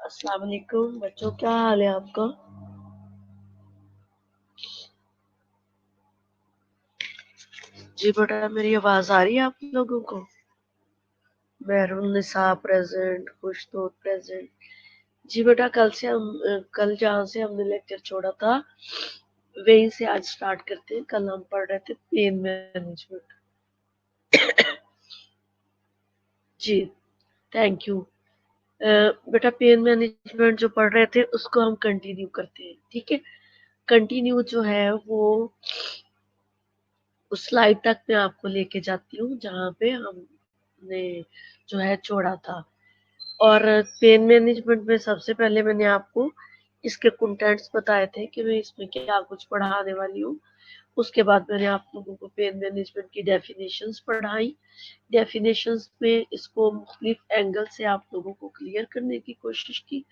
अस्सलाम वालेकुम बच्चों, क्या हाल है आपका? जी बेटा, मेरी आवाज आ रही है आप लोगों को? महरून निसा प्रेजेंट, खुशनूर प्रेजेंट। जी बेटा, कल जहाँ से हमने लेक्चर छोड़ा था वहीं से आज स्टार्ट करते हैं। कल हम पढ़ रहे थे पेन मैनेजमेंट। जी थैंक यू। बेटा, पेन मैनेजमेंट जो पढ़ रहे थे उसको हम कंटिन्यू करते हैं, ठीक है? कंटिन्यू जो है वो उस स्लाइड तक मैं आपको लेके जाती हूँ जहाँ पे हमने जो है छोड़ा था। और पेन मैनेजमेंट में सबसे पहले मैंने आपको इसके कंटेंट्स बताए थे कि मैं इसमें क्या कुछ पढ़ाने वाली हूँ। उसके बाद मैंने आप लोगों को पेन मैनेजमेंट की डेफिनेशंस पढ़ाई। डेफिनेशंस में इसको मुख्तलिफ एंगल से आप लोगों को क्लियर करने की कोशिश की।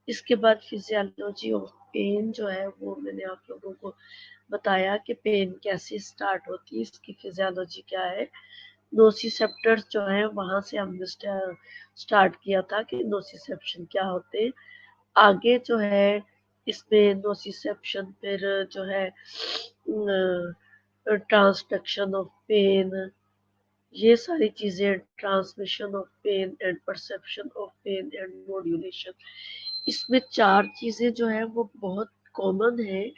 इसके बाद फिजियोलॉजी ऑफ पेन जो है वो मैंने आप लोगों को बताया कि पेन कैसे स्टार्ट होती है, इसकी फिजियोलॉजी क्या है। नोसिसेप्टर्स जो है वहां से हमने स्टार्ट किया था कि नोसिसेप्शन क्या होते हैं। आगे जो है इसमें नोसिसेप्शन, फिर जो है ट्रांसडक्शन ऑफ पेन, ये सारी चीजें, transmission of pain and perception of pain and modulation, इसमें चार चीजें जो है वो बहुत कॉमन है।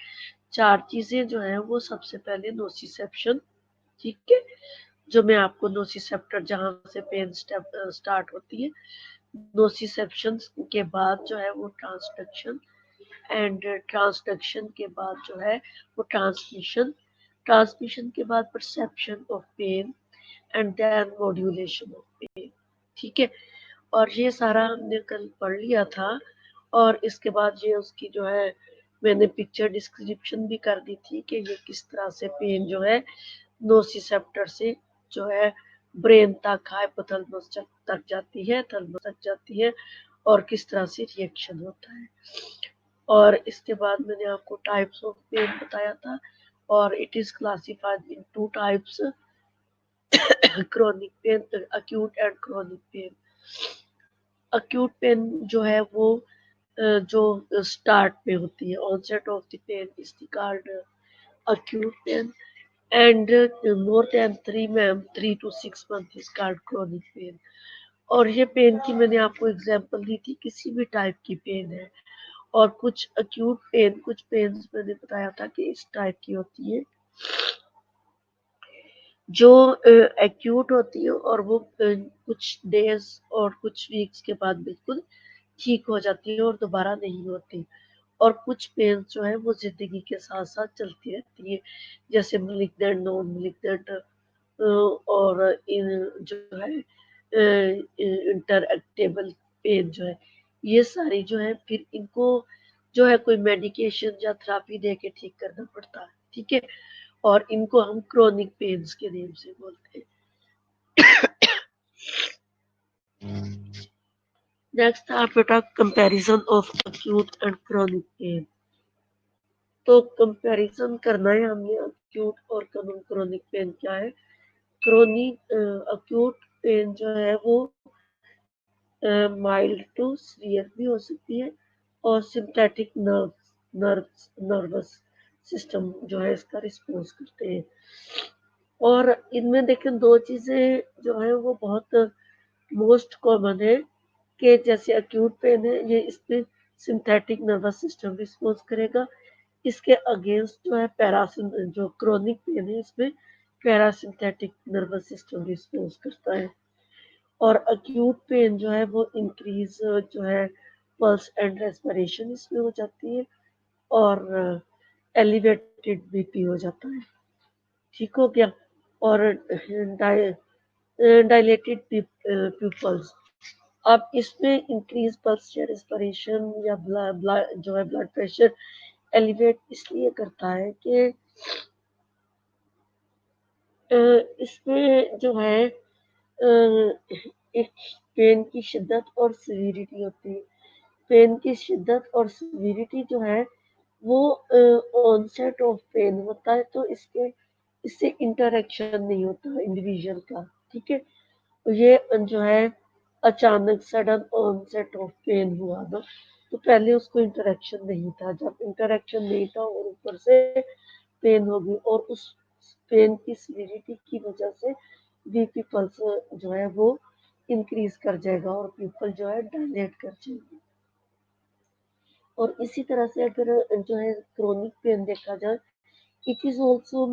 चार चीजें जो है वो सबसे पहले नोसिसेप्शन, ठीक है, जो मैं आपको नोसिसेप्टर जहाँ से पेन स्टार्ट होती है, नोसिसेप्शन के बाद जो है वो ट्रांसडक्शन, एंड ट्रांसडक्शन के बाद जो है वो ट्रांसमिशन, ट्रांसमिशन के बाद perception of pain and then modulation of pain, ठीक है। और ये सारा हमने कल पढ़ लिया था। और इसके बाद ये उसकी जो है मैंने पिक्चर डिस्क्रिप्शन भी कर दी थी कि ये किस तरह से पेन जो है नोसिसेप्टर से जो है ब्रेन तक, हाइपोथैलेमस तक जाती है, थैलेमस तक जाती है, और किस तरह से रिएक्शन होता है। और इसके बाद मैंने आपको टाइप्स ऑफ पेन बताया था, और it is classified in two types, chronic pain, acute and chronic pain. Acute pain जो है वो जो स्टार्ट में होती है, onset of the pain is called acute pain, and more than 3 to 6 months is called chronic pain. और ये pen की मैंने आपको एग्जांपल दी थी, किसी भी टाइप की पेन है। और कुछ अक्यूट पेन, कुछ पेन मैंने बताया था कि इस टाइप की होती है, जो एक्यूट होती है और वो कुछ डेज और कुछ वीक्स के बाद बिल्कुल ठीक हो जाती है और दोबारा नहीं होती। और कुछ पेन जो है वो जिंदगी के साथ साथ चलती रहती है, जैसे मलिग्नेंट, नॉन मलिग्नेंट, और इन जो है इंटरएक्टेबल पेन जो है, ये सारी जो है फिर इनको जो है कोई मेडिकेशन या थेरापी दे के ठीक करना पड़ता है, ठीक है। और इनको हम क्रोनिक पेन्स के नेम से बोलते हैं। नेक्स्ट आप बेटा comparison of acute and chronic pen. तो कंपैरिजन करना है हमने अक्यूट और क्रोनिक पेन क्या है। क्रोनिक अक्यूट पेन जो है वो माइल्ड टू सीवियर भी हो सकती है, और सिंथेटिक नर्वस सिस्टम जो है इसका रिस्पॉन्स करते हैं। और इनमें देखें दो चीजें जो है वो बहुत मोस्ट कॉमन है, कि जैसे अक्यूट पेन है ये इसमें सिंथेटिक नर्वस सिस्टम रिस्पॉन्स करेगा। इसके अगेंस्ट जो है जो क्रोनिक पेन है इसमें पैरासिम्पैथिक नर्वस सिस्टम रिस्पॉन्स करता है। और अक्यूट पेन जो है वो इंक्रीज जो है पल्स एंड रेस्पिरेशन इसमें हो जाती है, और एलिवेटेड बीपी हो जाता है, ठीक हो गया। और डायलेटेड प्यूपल्स, अब इसमें इंक्रीज पल्स या रेस्पिरेशन या जो है ब्लड प्रेशर एलिवेट इसलिए करता है कि इसमें जो है एक पेन की शिद्दत और सीवियरिटी होती है। पेन की शिद्दत और सीवियरिटी जो है वो ऑनसेट ऑफ पेन होता है, तो इससे इंटरेक्शन नहीं होता इंडिविजुअल का, ठीक है। ये जो है अचानक सडन ऑनसेट ऑफ पेन हुआ ना, तो पहले उसको इंटरेक्शन नहीं था। जब इंटरेक्शन नहीं था और ऊपर से पेन होगी और उस पेन की सीवियरिटी की वजह से बीपी पल्स जो है वो इंक्रीज कर जाएगा और पीपल जो है डायलेट कर जाएंगे। और इसी तरह से अगर जो है क्रोनिक पेन देखा जाए, it is also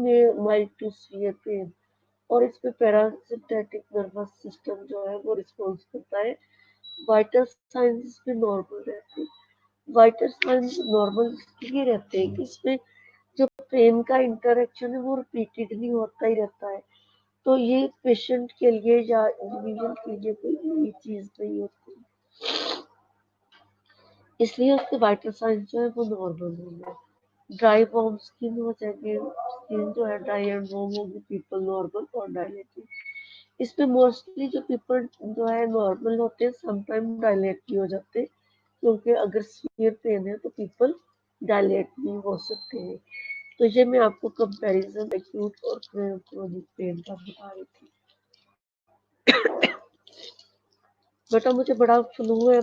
mild to severe pain, और इसमें पैरासिम्पैथिक नर्वस सिस्टम जो है वो रिस्पॉन्स करता है। वाइटल साइंस इसमें नॉर्मल रहते हैं। वाइटल साइंस नॉर्मल इसलिए रहते हैं कि इसमें जो पेन का इंटरेक्शन है वो रिपीटेडली होता ही रहता है, तो ये पेशेंट के लिए या इंडिविजुअल के लिए कोई नई चीज नहीं होती, इसलिए उसके वाइटल साइंस जो है वो नॉर्मल होंगे। ड्राई वार्म स्किन हो जाएगी, स्किन जो है ड्राई एंड वार्म होगी, पीपल नॉर्मल और डायलेटेड। इसमें मोस्टली जो पीपल जो है नॉर्मल होते हैं, समटाइम डायलेट भी हो जाते हैं, क्योंकि अगर सीवियर पेन है तो पीपल डायलेट भी हो सकते हैं। तो ये मैं आपको कंपैरिजन एक्यूट और क्रोनिक पेन का बता रही थी। बेटा मुझे बड़ा फ्लू है,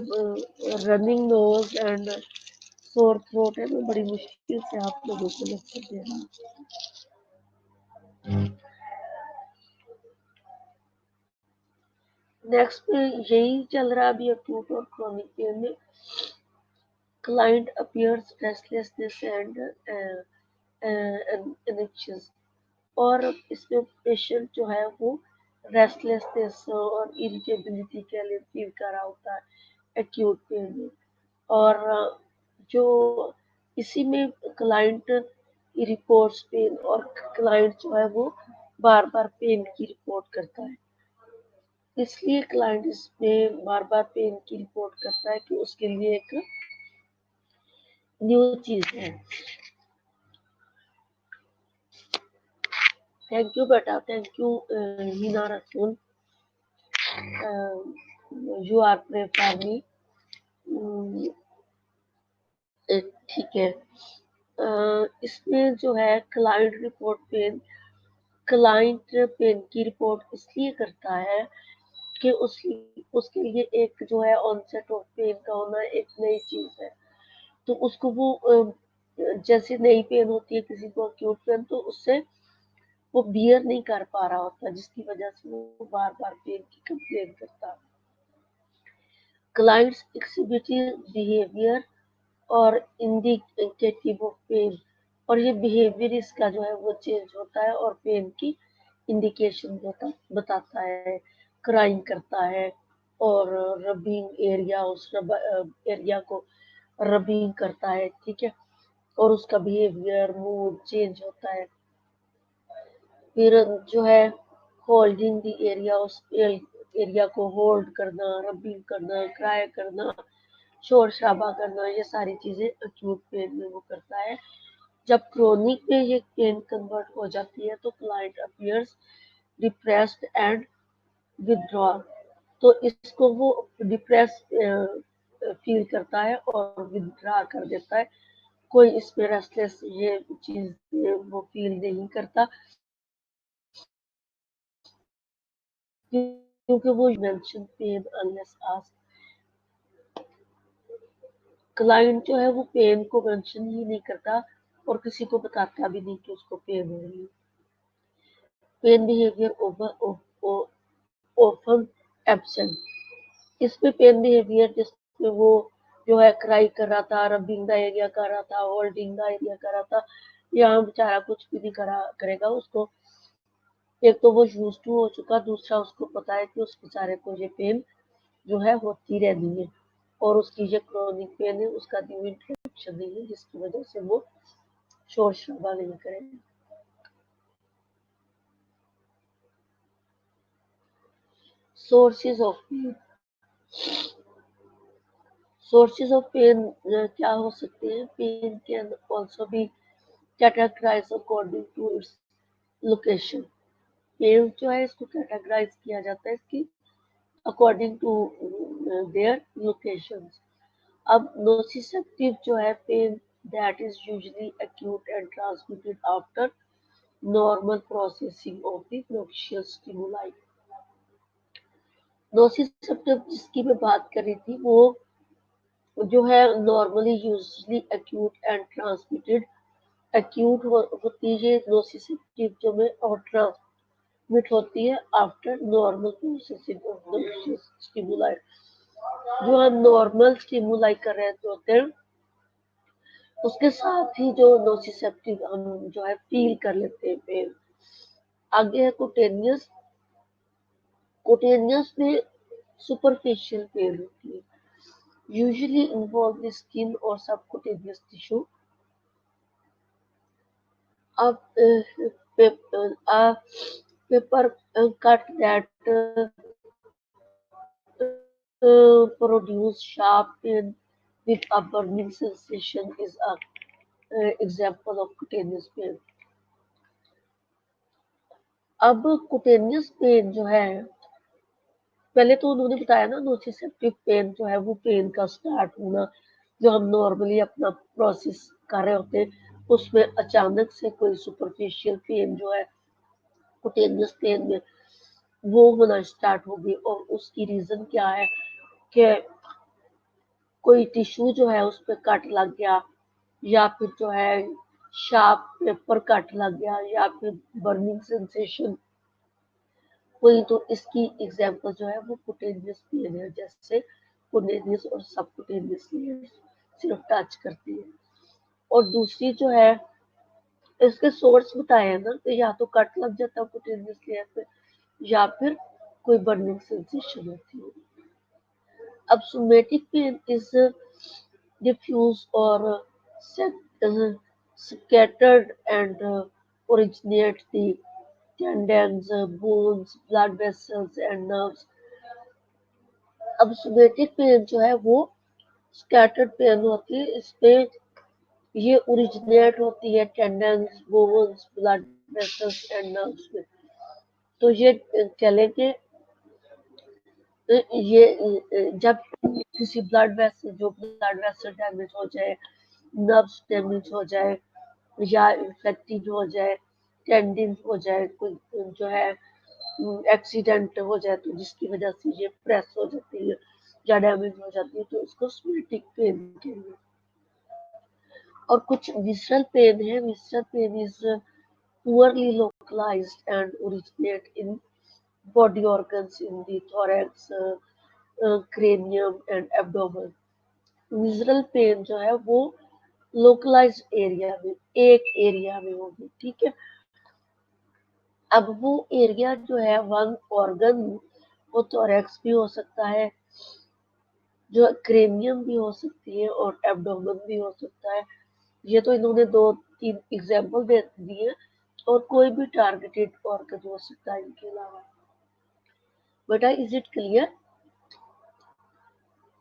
running nose and sore throat है, मैं बड़ी मुश्किल से आप लोगों को लेक्चर दे रही हूँ। नेक्स्ट में यही चल रहा है अभी एक्यूट और क्रोनिक पेन में। Client appears restlessness and anxious, और इसमें पेशेंट जो है वो रेस्टलेसनेस और इरिटेबिलिटी के लिए फील कर रहा होता है एक्यूट पेन में। और जो इसी में क्लाइंट रिपोर्ट्स पेन, और क्लाइंट जो है वो बार बार पेन की रिपोर्ट करता है, इसलिए क्लाइंट इसमें बार बार पेन की रिपोर्ट करता है कि उसके लिए एक न्यू चीज है। थैंक यू बेटा, thank you Heena Rasool, you are pray for me. ठीक है। इसमें जो है client report pain, client pain की रिपोर्ट इसलिए करता है कि उसके लिए एक जो है ऑनसेट ऑफ पेन का होना एक नई चीज है, तो उसको वो जैसे नई पेन होती है किसी को एक्यूट पेन, तो उससे वो बियर नहीं कर पा रहा होता, जिसकी वजह से वो बार बार पेन की कंप्लेन करता है। क्लाइंट्स एक्सिबिटिव बिहेवियर और इंडिकेटिव ऑफ पेन, और ये बिहेवियर इसका जो है वो चेंज होता है और पेन की इंडिकेशन बताता है। क्राइंग करता है और रबिंग एरिया, उस एरिया को रबिंग करता है, ठीक है, और उसका बिहेवियर मूड चेंज होता है। फिर जो है होल्डिंग द एरिया, उस एरिया को होल्ड करना, रबिंग करना, क्राई करना, शोर शराबा करना, ये सारी चीजें एक्यूट पेन में वो करता है। जब क्रोनिक में ये पेन कन्वर्ट हो जाती है तो client appears depressed and withdraw, तो इसको वो डिप्रेस फील करता है और विथड्रॉ कर देता है। कोई इसमें रेस्टलेस ये चीज वो फील नहीं करता, क्योंकि वो mention pain unless asked. Client जो है वो पेन को मेंशन ही नहीं करता और किसी को बताता भी नहीं कि उसको पेन हो रही है। पेन बिहेवियर ओपन एब्सेंट, इसमें पेन बिहेवियर जिसमें वो जो है क्राई कर रहा था, रबिंग द एरिया कर रहा था, होल्डिंग द एरिया कर रहा था, यहाँ बेचारा कुछ भी नहीं करा करेगा उसको। एक तो वो यूज टू हो चुका, दूसरा उसको पता है कि उस बेचारे को ये पेन जो है होती रहनी है, और उसकी ये क्रोनिक पेन है, उसका न्यू इंट्रोडक्शन नहीं है, जिसकी वजह से वो शोर शराबा नहीं करेगा। Sources of pain, sources of pain क्या हो सकते हैं? Pain can also be categorize according to its location. Pain जो है इसको कैटेगराइज किया जाता है इसकी अकॉर्डिंग टू देयर लोकेशंस। अब नोसिसेप्टिव जो है pain, that is usually acute and transmitted after normal processing of the noxious stimuli। नोसिसेप्टिव जिसकी मैं बात कर रही थी वो जो है normally usually acute and transmitted acute होती है नोसिसेप्टिव जो में और ट्रांसमिट होती है after normal processing of the stimuli. जो हम नॉर्मल स्टिमुलाई कर रहे होते हैं उसके साथ ही जो नोसिसेप्टिव हम जो है फील कर लेते हैं पेन। आगे है कुटेनियस। कुटेनियस में सुपरफिशियल पेन होती है, usually involve the skin or subcutaneous tissue. A a paper cut that produce sharp pain with a burning sensation is a example of cutaneous pain. अब cutaneous pen जो है पहले तो उन्होंने बताया ना नोसिसेप्टिव पेन जो है वो पेन का स्टार्ट होना जो हम नॉर्मली अपना प्रोसेस कर रहे होते हैं उसमें अचानक से कोई सुपरफिशियल पेन जो है कुटेनियस पेन में वो होना स्टार्ट हो गई और उसकी रीजन क्या है कि कोई टिश्यू जो है उस पर कट लग गया या फिर जो है शार्प पेपर कट लग गया या फिर बर्निंग सेंसेशन हुई तो इसकी एग्जांपल जो है वो कुटेनियस पेन है जैसे कुटेनियस और सबकुटेनियस लेयर सिर्फ टच करती है। और दूसरी जो है इसके सोर्स बताए हैं ना कि या तो कट लग जाता है कुटेनियस लेयर पे या फिर कोई बर्निंग सेंसेशन होती है। अब somatic pain is diffuse or scattered and originate the tendons, bones, blood vessels and nerves. अब somatic pain जो है वो scattered pain होती है, इसमें ये ओरिजिनेट होती है tendons, bones, blood vessels and nerves में। तो ये चलेंगे ये जब किसी ब्लड वेसल डैमेज हो जाए, नर्व्स डैमेज हो जाए या इन्फेक्टेड हो जाए, टेंडिन हो जाए, कोई जो है एक्सीडेंट हो जाए तो जिसकी वजह से ये प्रेस हो जाती है या डैमेज हो जाती है तो उसको स्मेटिक पेन कहते हैं। और कुछ विसरल पेन है। Visceral pain is poorly localized and originate in body organs in the thorax, cranium and abdomen. Visceral pain जो है वो लोकलाइज एरिया में एक एरिया में होगी, ठीक है। अब वो एरिया जो है वन ऑर्गन वो थोरैक्स भी हो सकता है, जो क्रेनियम भी हो सकती है और एब्डोमेन भी हो सकता है। ये तो इन्होंने दो तीन एग्जाम्पल दे दिए और कोई भी टारगेटेड ऑर्गन हो सकता है इनके अलावा। बेटा is it clear?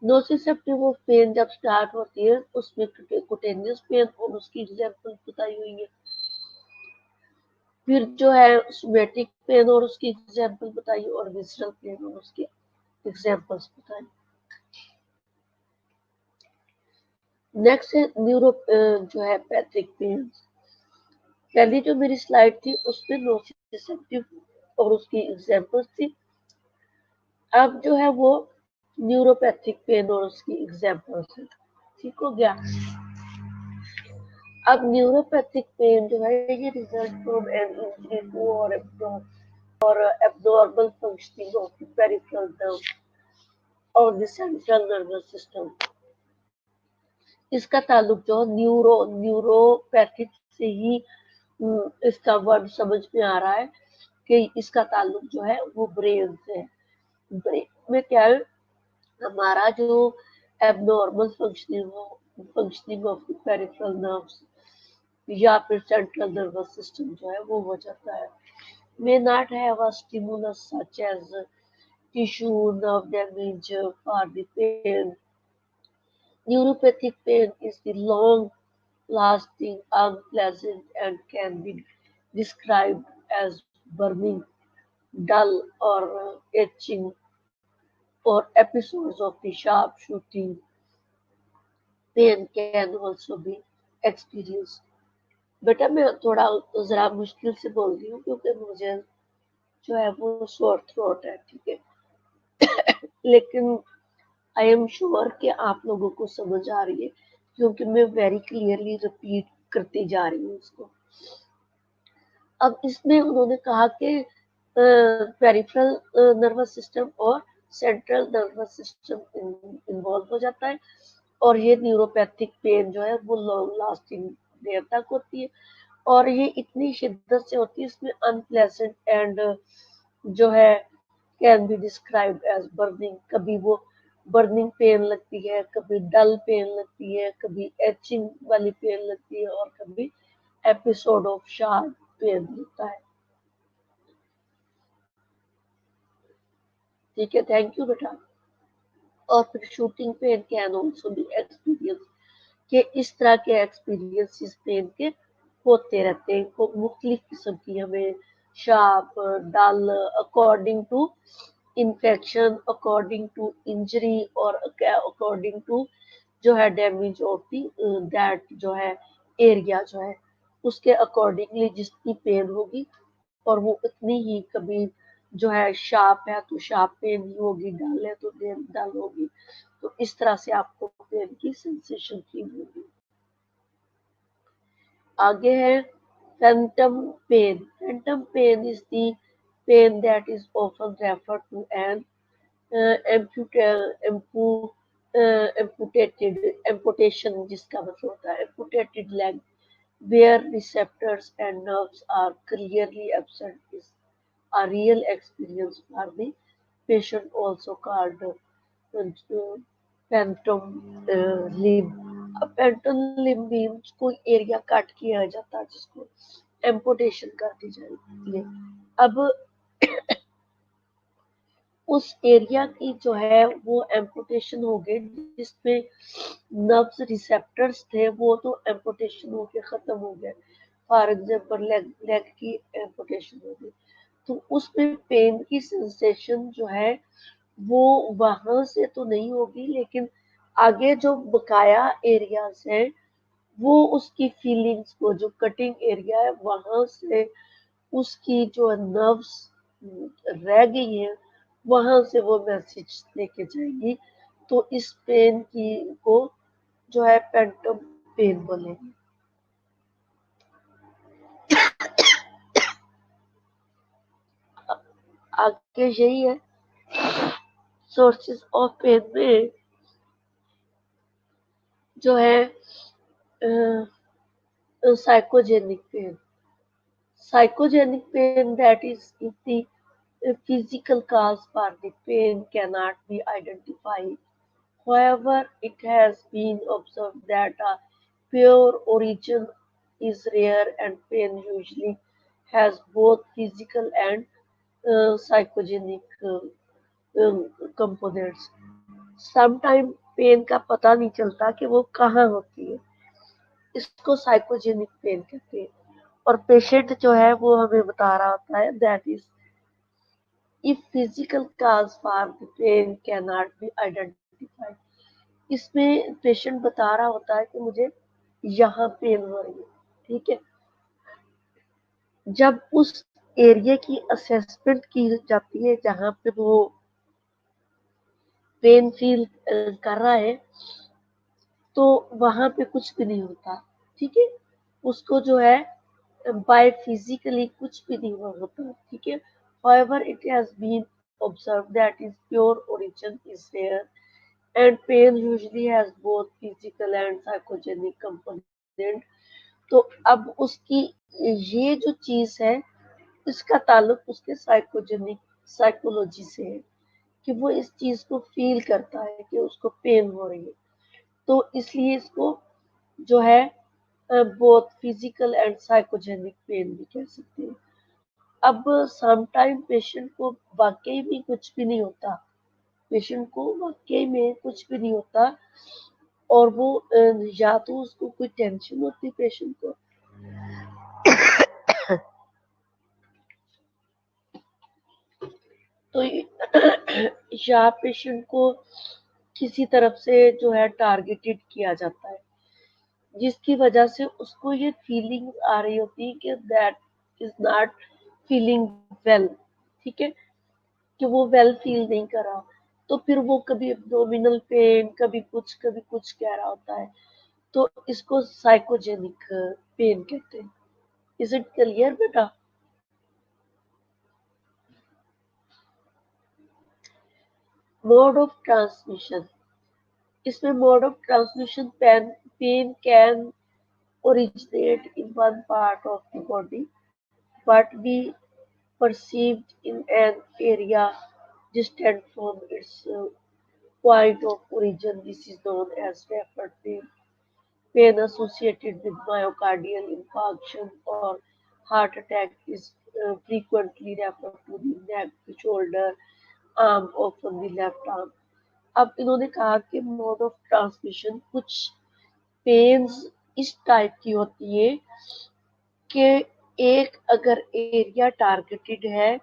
Nociceptive of pain जब स्टार्ट होती है उसमें कुटेनियस पेन और उसकी एग्जाम्पल बताई हुई है। फिर जो है सोमेटिक पेन और उसकी एग्जाम्पल बताई और विसरल पेन और उसकी एग्जाम्पल्स बताई। नेक्स्ट है न्यूरो जो है पैथिक पेन। पहली जो मेरी स्लाइड थी उसमें नोसिसेप्टिव और उसकी एग्जाम्पल्स थी। अब जो है वो न्यूरोपैथिक पेन और उसकी एग्जाम्पल्स है। ठीक हो गया। अब न्यूरोपैथिक पेन जो है ये result from an injury to और abnormal functioning of the peripheral nerve और the central nervous system। इसका ताल्लुक जो न्यूरोपैथिक से ही इसका वर्ड समझ में आ रहा है कि इसका ताल्लुक जो है वो ब्रेन से है। ब्रेन में क्या है हमारा जो abnormal functioning of the peripheral nerves या फिर सेंट्रल नर्वस सिस्टम जो है वो हो जाता है। may not have a stimulus such as tissue nerve damage for the pain. Neuropathic pain is the long lasting, unpleasant, and can be described as burning, dull, or itching, or episodes of the sharp shooting pain can also be experienced. बेटा मैं थोड़ा जरा मुश्किल से बोल रही हूँ क्योंकि मुझे जो है वो शोर थ्रोट है, ठीक है। लेकिन आई एम श्योर कि आप लोगों को समझ आ रही है, क्योंकि मैं वेरी क्लियरली रिपीट करती जा रही हूँ उसको। अब इसमें उन्होंने कहा कि पेरिफेरल नर्वस सिस्टम और सेंट्रल नर्वस सिस्टम इन्वॉल्व हो जाता है, और ये न्यूरोपैथिक पेन जो है वो लॉन्ग लास्टिंग देर तक होती है, और ये इतनी शिद्दत से होती है, इसमें अनप्लेजेंट एंड जो है can be described as burning. कभी वो बर्निंग पेन लगती है, कभी डल पेन लगती है, कभी एचिंग वाली पेन लगती है, और कभी एपिसोड ऑफ शार्प पेन होता है। ठीक है, थैंक यू बेटा। और फिर shooting pain can also B experience, कि इस तरह के एक्सपीरियंस इस पेन के होते रहते हैं। को मुख्तलिफ किस्म की हमें sharp, dull, according to infection, according to injury, और अकॉर्डिंग टू जो है डैमेज ऑफ दी दैट जो है एरिया जो है, उसके अकॉर्डिंगली जिसकी पेन होगी, और वो उतनी ही, कभी जो है शार्प है तो शार्प पेन ही होगी, डल है तो डल होगी। तो इस तरह से आपको पेन की सेंसेशन फील होगी। आगे है phantom pain. Phantom pain is the pain that is often referred to as amputation, जिसका मतलब होता है amputated leg, where receptors and nerves are clearly absent, is a real experience for the patient, also called phantom limb. Phantom limb means कोई area cut किया जाता है जिसको amputation कर दी जाती है। अब उस एरिया की जो है वो एम्पुटेशन हो गई, जिसमें नर्व्स रिसेप्टर्स थे वो तो एम्पुटेशन होके खत्म हो गए। फॉर एग्जांपल लेग की एम्पुटेशन हो गई, तो उसमें पेन की सेंसेशन जो है वो वहां से तो नहीं होगी, लेकिन आगे जो बकाया एरियाज हैं वो उसकी फीलिंग्स को, जो कटिंग एरिया है वहां से उसकी जो नर्व्स रह गई हैं वहां से वो मैसेज लेके जाएंगी। तो इस पेन की को जो है पेंटम पेन बोलेंगे। आगे यही है सोर्सेस ऑफ पेन में जो है psychogenic pain. Psychogenic pain, that is, if the physical cause for the pain cannot be identified. However, it has been observed that a pure origin is rare, and pain usually has both physical and psychogenic components. Sometimes pain का पता नहीं चलता कि वो कहाँ होती है, इसको साइकोजेनिक पेन कहते हैं, और पेशेंट जो है वो हमें बता रहा होता है that is if physical cause for the pain can not be identified. इसमें पेशेंट बता रहा होता है कि मुझे यहाँ पेन हो रही है। ठीक है, जब उस एरिया की असेसमेंट की जाती है जहाँ पे वो पेन फील कर रहा है, तो वहां पे कुछ भी नहीं होता। ठीक है, उसको जो है बाय फिजिकली कुछ भी नहीं होता। ठीक है, however it has been observed that is pure origin is rare, and pain usually has both physical and psychogenic component। तो अब उसकी ये जो चीज है इसका ताल्लुक उसके साइकोजेनिक साइकोलॉजी से है, कि वो इस चीज को फील करता है कि उसको पेन हो रही है, तो इसलिए इसको जो है both physical and psychogenic pain भी कह सकते हैं। अब सम टाइम पेशेंट को वाकई में कुछ भी नहीं होता, पेशेंट को वाकई में कुछ भी नहीं होता, और वो या तो उसको कोई टेंशन होती पेशेंट को, तो या पेशेंट को किसी तरफ से जो है टारगेटेड किया जाता है, जिसकी वजह से उसको ये फीलिंग आ रही होती है कि that is not feeling well. ठीक है, कि वो वेल फील नहीं कर रहा, तो फिर वो कभी एब्डोमिनल पेन, कभी कुछ कह रहा होता है, तो इसको साइकोजेनिक पेन कहते हैं। इज इट क्लियर बेटा? मोड ऑफ ट्रांसमिशन, इसमें mode of transmission pain can originate in one part of the body but be perceived in an area distant from its point of origin. This is known as referred pain. Pain associated with myocardial infarction or heart attack is frequently referred to the neck, shoulder, arm, often the left arm. अब इन्होंने कहा कि mode of transmission कुछ pens इस type की होती है कि एक अगर एरिया टारगेटेड है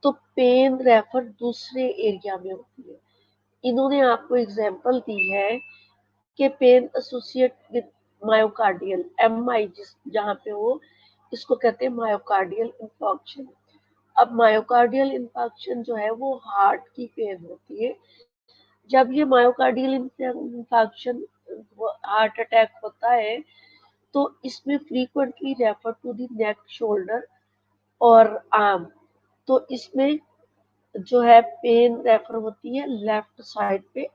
तो पेन रेफर दूसरे एरिया में होती है। इन्होंने आपको एग्जांपल दी है कि pain associate with myocardial MI, जिस जहाँ पे हो, इसको कहते हैं मायोकार्डियल इंफार्क्शन। अब मायोकार्डियल इंफार्क्शन जो है वो हार्ट की पेन होती है। जब ये मायोकार्डियल इंफार्क्शन हार्ट अटैक होता है तो इसमें frequently refer to the neck, shoulder और आर्म। तो इसमें जो है पेन रेफर होती है लेफ्ट साइड पे,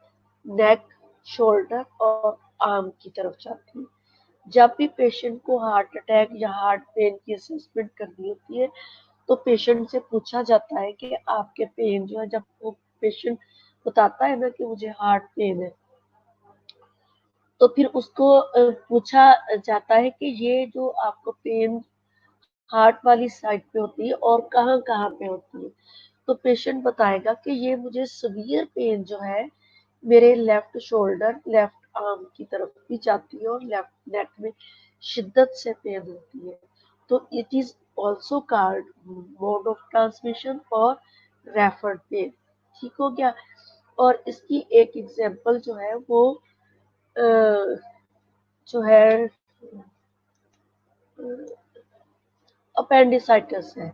नेक, शोल्डर और आर्म की तरफ जाती है। जब भी पेशेंट को हार्ट अटैक या हार्ट पेन की असेसमेंट करनी होती है तो पेशेंट से पूछा जाता है कि आपके पेन जो है, जब वो पेशेंट बताता है ना कि मुझे हार्ट पेन है, तो फिर उसको पूछा जाता है कि ये जो आपको पेन हार्ट वाली साइड पे होती है और कहाँ कहाँ पे होती है। तो पेशेंट बताएगा कि ये मुझे सीवियर पेन जो है मेरे लेफ्ट शोल्डर, लेफ्ट आर्म की तरफ भी जाती है और लेफ्ट नेक में शिद्दत से पेन होती है। तो it is also called mode of transmission और रेफर्ड पेन। ठीक हो गया? और इसकी एक एग्जांपल जो है वो जो है अपेंडिसाइटिस है।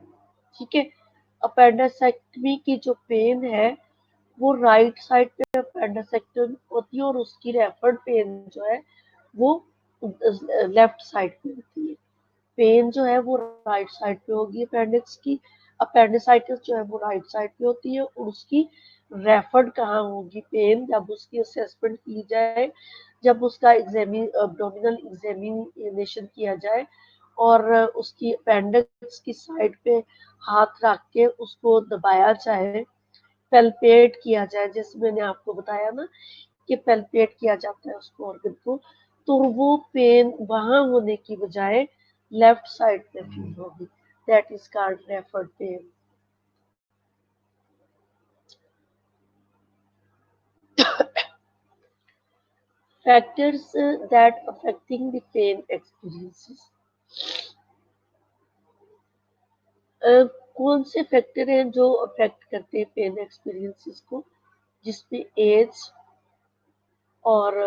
ठीक है? अपेंडिसाइक्टमी की जो पेन है वो राइट साइड पे अपेंडिसेक्टमी होती है और उसकी रेफर्ड पेन जो है वो लेफ्ट साइड पे होती है। पेन जो है वो राइट साइड पे होगी अपेंडिक्स की, अपेंडिसाइटिस जो है वो राइट साइड पे होती है और उसकी रेफर्ड कहाँ होगी पेन, जब उसकी असेसमेंट की जाए, जब उसका एब्डोमिनल एग्जामिनेशन किया जाए और उसकी अपेंडिक्स की साइड पे हाथ रख के उसको दबाया जाए, पेल्पेट किया जाए, जैसे मैंने आपको बताया ना कि पेल्पेट किया जाता है उसको ऑर्गन को, तो वो पेन वहां होने की बजाय लेफ्ट साइड पे फील होगी। That is called referred pain. Factors that affecting the pain experiences, कौन से फैक्टर हैं जो अफेक्ट करते हैं पेन एक्सपीरियंसेस को? जिसमें एज और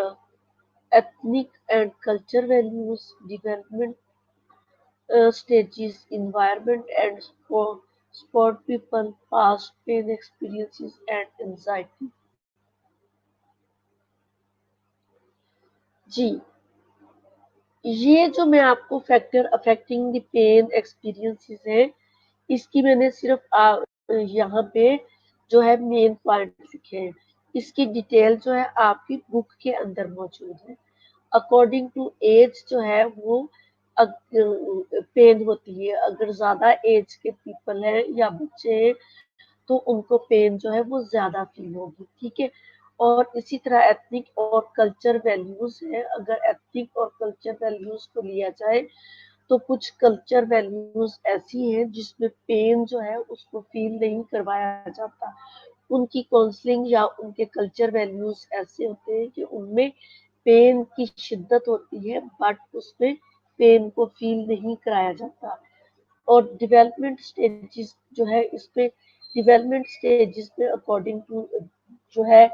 ethnic and culture values, development stages, environment, and sport people, past pain experiences, and anxiety. जी, ये जो मैं आपको factor affecting the pain experiences है, इसकी मैंने सिर्फ यहाँ पे जो है मेन पॉइंट लिखे हैं। इसकी डिटेल जो है आपकी बुक के अंदर मौजूद है। अकॉर्डिंग टू एज जो है वो पेन होती है। अगर ज्यादा एज के पीपल हैं या बच्चे हैं तो उनको पेन जो है वो ज्यादा फील होगी। ठीक है? और इसी तरह एथनिक और कल्चर वैल्यूज है। अगर एथनिक और कल्चर वैल्यूज को लिया जाए तो कुछ कल्चर वैल्यूज ऐसी हैं जिसमें पेन जो है उसको फील नहीं करवाया जाता। उनकी काउंसलिंग या उनके कल्चर वैल्यूज ऐसे होते हैं कि उनमें पेन की शिद्दत होती है बट उसमें पेन को फील नहीं कराया जाता। और डेवलपमेंट स्टेजेस जो है, इसमें डेवलपमेंट स्टेजेस में अकॉर्डिंग टू जो है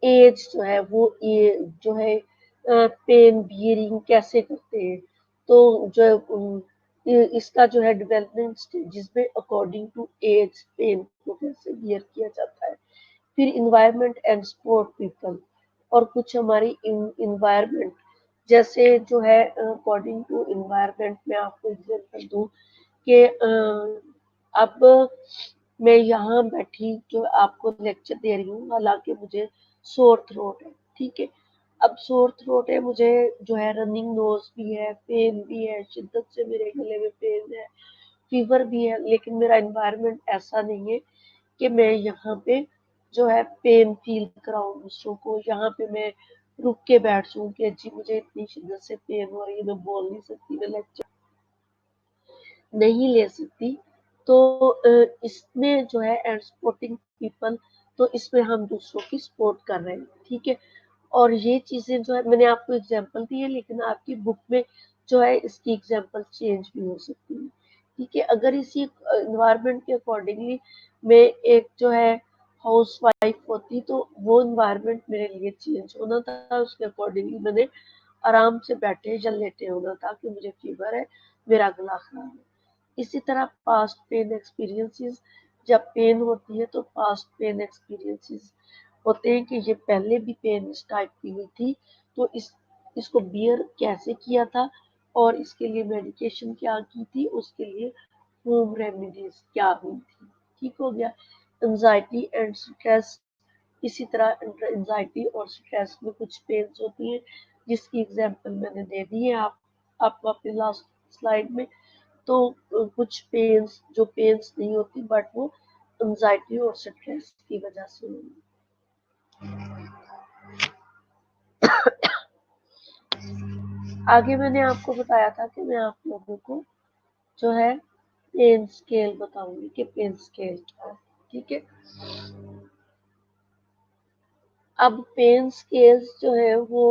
एज जो है वो ये जो है पेन बियरिंग कैसे करते हैं, तो जो इसका जो है डेवलपमेंट स्टेजेस में अकॉर्डिंग टू एज पेन को कैसे बियर किया जाता है। फिर इन्वायरमेंट एंड सपोर्ट पीपल, और कुछ हमारी इन्वायरमेंट जैसे जो है अकॉर्डिंग टू इन्वायरमेंट में आपको एग्जांपल दूं कि अब मैं यहाँ बैठी जो आपको लेक्चर दे रही हूँ, हालांकि मुझे सोर थ्रोट है, ठीक है। अब सोर थ्रोट है, मुझे जो है रनिंग नोज भी है, पेन भी है, शिद्दत से मेरे गले में पेन है, फीवर भी है, लेकिन मेरा एनवायरनमेंट ऐसा नहीं है कि मैं यहाँ पे जो है पेन फील कराऊं दूसरों को। यहाँ पे मैं रुक के बैठ जाऊं कि जी मुझे इतनी शिद्दत से पेन हो रही है, मैं बोल नहीं सकती, मैं लेक्चर नहीं ले सकती। तो इसमें जो है एंड सपोर्टिंग पीपल, तो इसमें हम दूसरों की सपोर्ट कर रहे हैं, ठीक है। और ये चीज़ें जो है मैंने आपको एग्जांपल दी है, लेकिन आपकी बुक में जो है इसकी एग्जांपल चेंज भी हो सकती है, ठीक है। अगर इसी इन्वायरमेंट के अकॉर्डिंगली मैं एक जो है हाउस वाइफ होती तो वो इन्वायरमेंट मेरे लिए चेंज होना था, उसके अकॉर्डिंगली मैंने आराम से बैठे या लेटे होना था कि मुझे फीवर है, मेरा गला खराब है। इसी तरह पास्ट पेन एक्सपीरियंसेस, जब पेन होती है तो पास्ट पेन एक्सपीरियंसेस होते हैं कि ये पहले भी पेन इस टाइप की हुई थी, तो इसको बियर कैसे किया था और इसके लिए मेडिकेशन क्या की थी, उसके लिए होम रेमेडीज क्या हुई थी, ठीक हो गया। एंजाइटी एंड स्ट्रेस, इसी तरह एंजाइटी और स्ट्रेस में कुछ पेन्स होती हैं जिसकी एग्जांपल मैंने दे दी है आप अपने लास्ट स्लाइड में। तो कुछ पेन्स जो पेन्स नहीं होती बट वो एंजाइटी और स्ट्रेस की वजह से होगी। आगे मैंने आपको बताया था कि मैं आप लोगों को जो है पेन स्केल बताऊंगी कि पेन स्केल क्या है, ठीक है। अब पेन स्केल्स जो है वो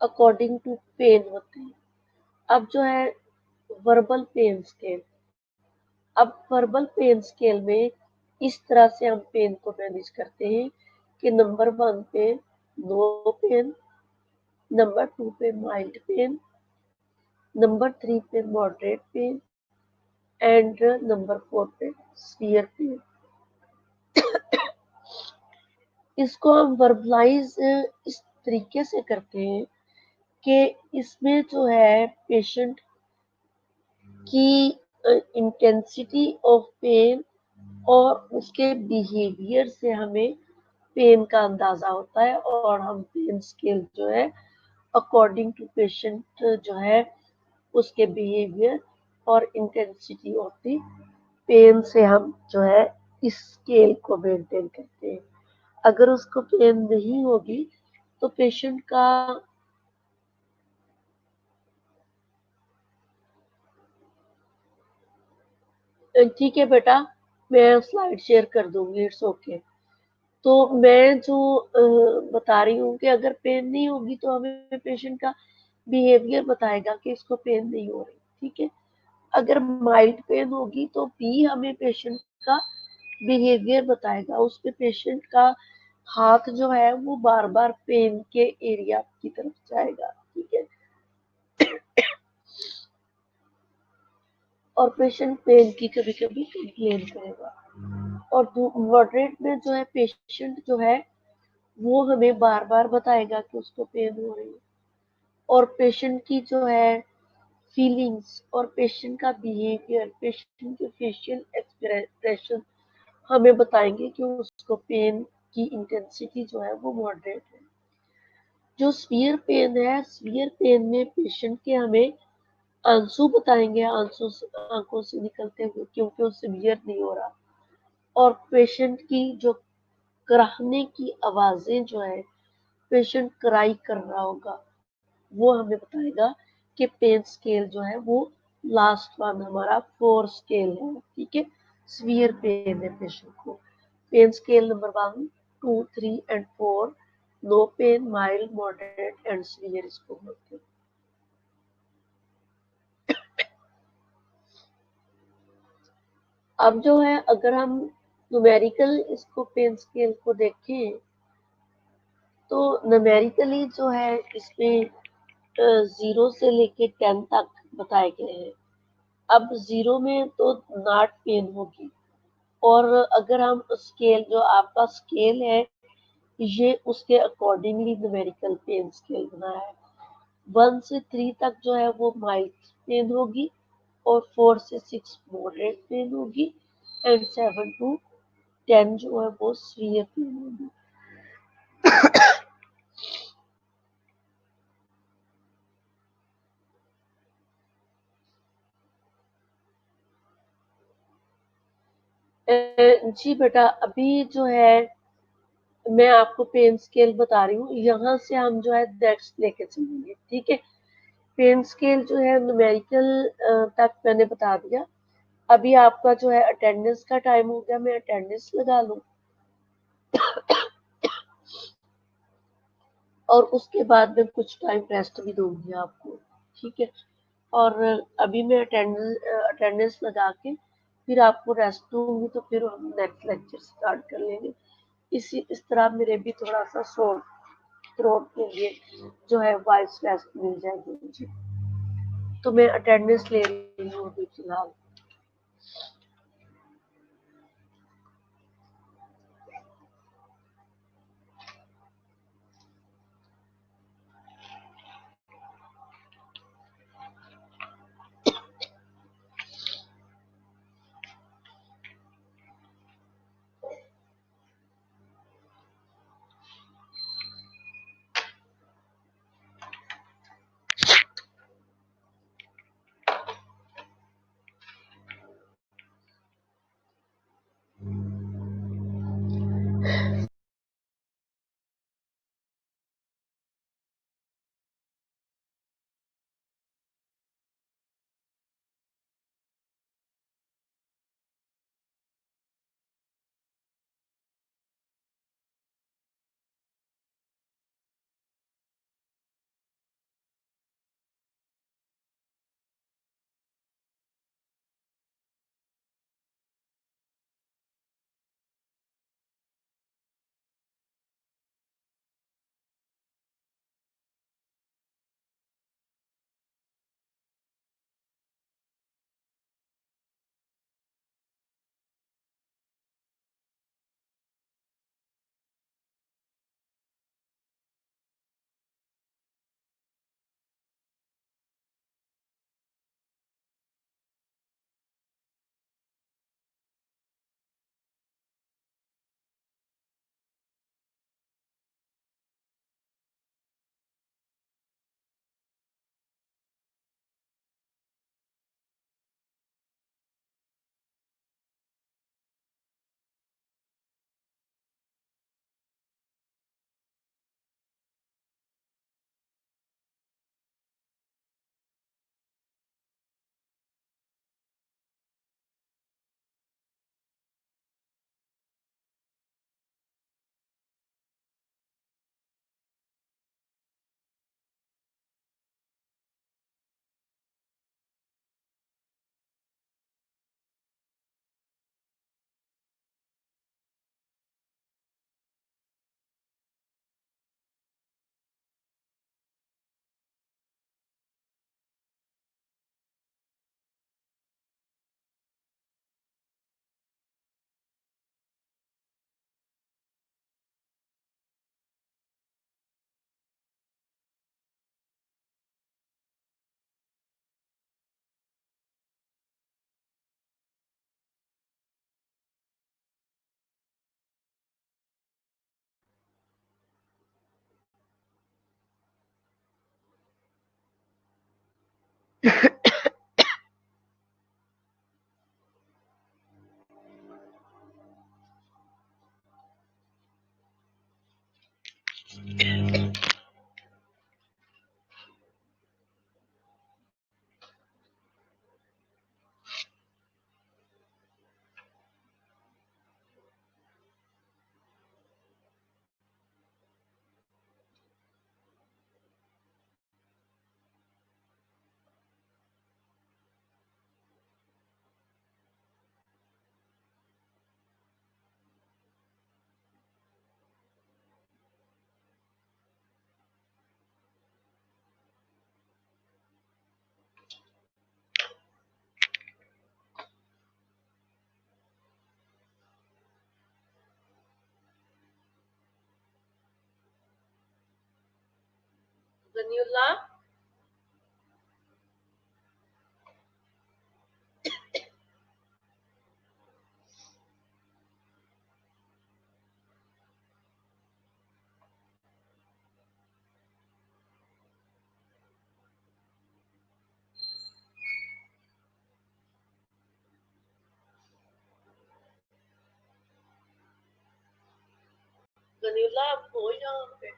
अकॉर्डिंग टू पेन होते हैं। अब जो है वर्बल पेन स्केल, अब वर्बल पेन स्केल में इस तरह से हम पेन को मैनेज करते हैं कि नंबर 1 पे नो पेन, नंबर 2 पे माइल्ड पेन, नंबर 3 पे मॉडरेट पेन एंड नंबर 4 पे सीवियर पेन। इसको हम वर्बलाइज इस तरीके से करते हैं कि इसमें जो है पेशेंट की इंटेंसिटी ऑफ पेन और उसके बिहेवियर से हमें पेन का अंदाजा होता है, और हम पेन स्केल जो है अकॉर्डिंग टू पेशेंट जो है उसके बिहेवियर और इंटेंसिटी ऑफ द पेन से हम जो है इस स्केल को मेंटेन करते हैं। अगर उसको पेन नहीं होगी तो पेशेंट का ठीक है बेटा, मैं स्लाइड शेयर कर दूंगी, इट्स ओके। तो मैं जो बता रही हूँ कि अगर पेन नहीं होगी तो हमें पेशेंट का बिहेवियर बताएगा कि इसको पेन नहीं हो रही, ठीक है। अगर माइल्ड पेन होगी तो भी हमें पेशेंट का बिहेवियर बताएगा, उस पे पेशेंट का हाथ जो है वो बार बार पेन के एरिया की तरफ जाएगा, ठीक है। और पेशेंट पेन की कभी कभी कंप्लेन करेगा। और मॉडरेट में जो है पेशेंट जो है वो हमें बार बार बताएगा कि उसको पेन हो रही है। और पेशेंट की जो है फीलिंग्स और पेशेंट का बिहेवियर, पेशेंट के फेशियल एक्सप्रेशन हमें बताएंगे कि उसको पेन की इंटेंसिटी जो है वो मॉडरेट है। जो सीवियर पेन है, सीवियर पेन में पेशेंट के हमें आंसू बताएंगे, आंसू आंखों से निकलते हुए क्योंकि वो सीवियर नहीं हो रहा। और पेशेंट की जो कराहने की आवाजें जो है, पेशेंट क्राई कर रहा होगा, वो हमें बताएगा कि पेन स्केल जो है वो लास्ट वन हमारा 4 स्केल है, ठीक है। सीवियर पेन है पेशेंट को, pain scale number 1, 2, 3 and 4, no pain, mild, moderate and severe इसको बोलते हैं। अब जो है अगर हम न्यूमेरिकल इसको पेन स्केल को देखें तो न्यूमेरिकली जो है इसमें 0 से लेके 10 तक बताए गए हैं। अब 0 में तो नॉट पेन होगी और अगर हम स्केल जो आपका स्केल है ये उसके अकॉर्डिंगली न्यूमेरिकल पेन स्केल बनाया है। 1 से 3 तक जो है वो माइल्ड पेन होगी और 4 से 6 मॉडरेट पेन होगी एंड 7 टू 10 जो है वो सीवियर पेन होगी। जी बेटा अभी जो है मैं आपको पेन स्केल बता रही हूँ, यहाँ से हम जो है नेक्स्ट लेके चलेंगे, ठीक है। पेन स्केल जो है न्यूमेरिकल तक मैंने बता दिया। अभी आपका जो है अटेंडेंस का टाइम हो गया, मैं अटेंडेंस लगा लूँ और उसके बाद में कुछ टाइम रेस्ट भी दूंगी आपको, ठीक है। और अभी मैं अटेंडेंस लगा के फिर आपको रेस्ट दूंगी तो फिर हम नेक्स्ट लेक्चर स्टार्ट कर लेंगे। इस तरह मेरे भी थोड़ा सा शोर थ्रोट के लिए जो है वॉइस रेस्ट मिल जाएगी मुझे। तो मैं अटेंडेंस ले रही हूँ अभी फिलहाल। गनीउल्लाह, गनीउल्लाह आप हो यहाँ पे?